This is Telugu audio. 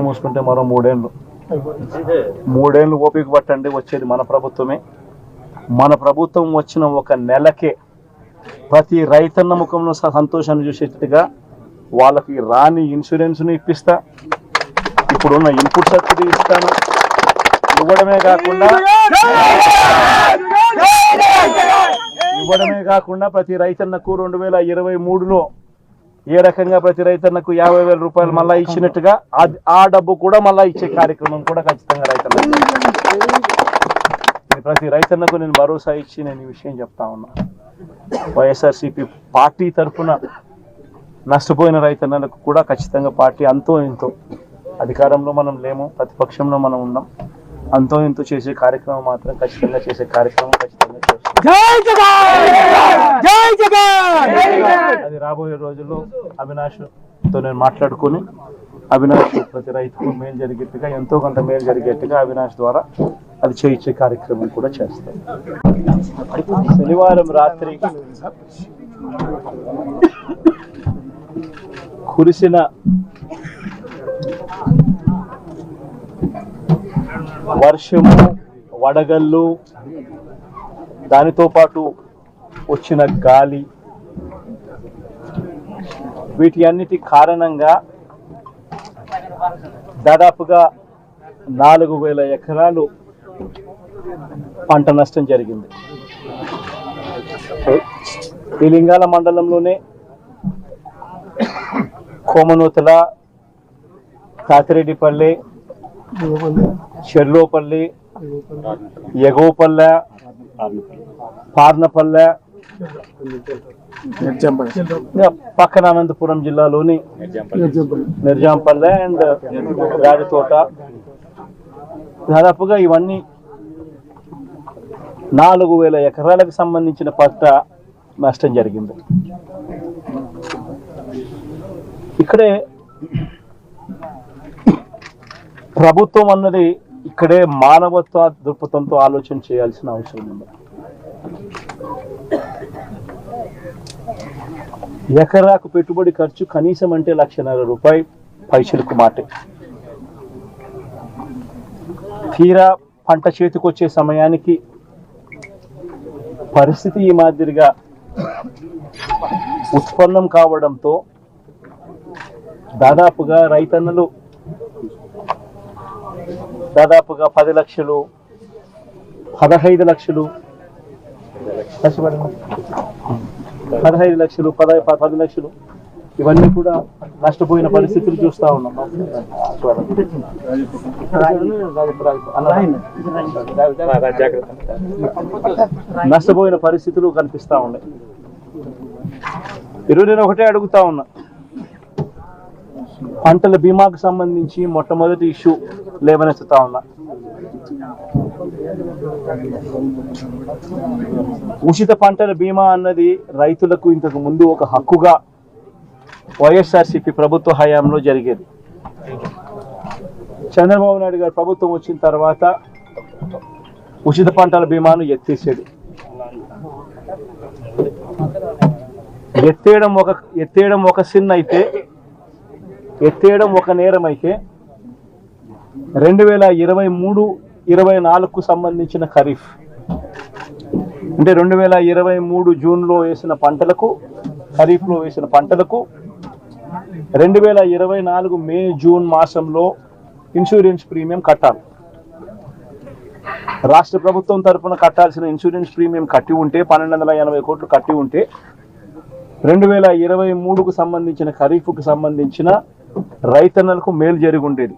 మూసుకుంటే మరో మూడేళ్ళు ఓపిక పట్టండి, వచ్చేది మన ప్రభుత్వమే. మన ప్రభుత్వం వచ్చిన ఒక నెలకే ప్రతి రైతన్న ముఖంలో సంతోషాన్ని చూసేట్టుగా వాళ్ళకి రాని ఇన్సూరెన్స్ను ఇప్పిస్తా, ఇప్పుడున్న ఇన్పుట్ సబ్సిడీ ఇస్తాను. ఇవ్వడమే కాకుండా ప్రతి రైతన్నకు 2023లో ఏ రకంగా ప్రతి రైతన్నకు 50,000 రూపాయలు మళ్ళా ఇచ్చినట్టుగా ఆ డబ్బు కూడా మళ్ళా ఇచ్చే కార్యక్రమం కూడా ఖచ్చితంగా ప్రతి రైతన్నకు నేను భరోసా ఇచ్చి నేను ఈ విషయం చెప్తా ఉన్నా. వైఎస్ఆర్సీపీ పార్టీ తరఫున నష్టపోయిన రైతన్నలకు కూడా ఖచ్చితంగా పార్టీ అంతో ఇంతో, అధికారంలో మనం లేము, ప్రతిపక్షంలో మనం ఉన్నాం, అంతో ఇంతో చేసే కార్యక్రమం మాత్రం ఖచ్చితంగా చేసే కార్యక్రమం ఖచ్చితంగా చేస్తాం. అది రాబోయే రోజుల్లో అవినాష్తో నేను మాట్లాడుకొని అవినాష్ ప్రతి రైతుకు మేలు జరిగేట్టుగా, ఎంతో కొంత మేలు జరిగేట్టుగా అవినాష్ ద్వారా అది చేయించే కార్యక్రమం కూడా చేస్తాం. శనివారం రాత్రి కురిసిన వర్షము, వడగళ్ళు, దానితో పాటు వచ్చిన గాలి, వీటి అన్నిటి కారణంగా దాదాపుగా 4,000 ఎకరాలు పంట నష్టం జరిగింది. ఈ లింగాల మండలంలోనే కోమనూతల, కాతిరెడ్డిపల్లి, చెర్లోపల్లి, ఎగోపల్లె, పార్నపల్లె, పక్కన అనంతపురం జిల్లాలోని నిర్జాంపల్లె అండ్ రాజతోట, దాదాపుగా ఇవన్నీ 4,000 ఎకరాలకు సంబంధించిన పంట నష్టం జరిగింది. ఇక్కడే ప్రభుత్వం అన్నది ఇక్కడే మానవత్వ దృక్పథంతో ఆలోచన చేయాల్సిన అవసరం ఉంది. ఎకరాకు పెట్టుబడి ఖర్చు కనీసం అంటే 1,50,000 రూపాయలు పైసలకు మాటే. తీరా పంట చేతికొచ్చే సమయానికి పరిస్థితి ఈ మాదిరిగా ఉత్పన్నం కావడంతో దాదాపుగా రైతన్నలు 10 లక్షలు, 15 లక్షలు, 15 లక్షలు, 10 లక్షలు ఇవన్నీ కూడా నష్టపోయిన పరిస్థితులు చూస్తూ ఉన్నాం. నష్టపోయిన పరిస్థితులు కనిపిస్తూ ఉన్నాయి. ఈరోజు నేను ఒకటే అడుగుతా ఉన్నా, పంటల బీమాకు సంబంధించి మొట్టమొదటి ఇష్యూ లేవనెత్తుతా ఉన్నా. ఉచిత పంటల బీమా అన్నది రైతులకు ఇంతకు ముందు ఒక హక్కుగా వైఎస్ఆర్సీపీ ప్రభుత్వ హయాంలో జరిగేది. చంద్రబాబు నాయుడు గారు ప్రభుత్వం వచ్చిన తర్వాత ఉచిత పంటల బీమాను ఎత్తేసాడు. ఎత్తేయడం ఒక సిన్ అయితే, ఎత్తేయడం ఒక నేరం అయితే 2023-24కు సంబంధించిన ఖరీఫ్ అంటే 2023 జూన్లో వేసిన పంటలకు, ఖరీఫ్లో వేసిన పంటలకు 2024 మే జూన్ మాసంలో ఇన్సూరెన్స్ ప్రీమియం కట్టాలి. రాష్ట్ర ప్రభుత్వం తరఫున కట్టాల్సిన ఇన్సూరెన్స్ ప్రీమియం కట్టి ఉంటే 1,280 కోట్లు కట్టి ఉంటే 2023కు సంబంధించిన ఖరీఫ్కు సంబంధించిన రైతన్నలకు మేలు జరిగి ఉండేది.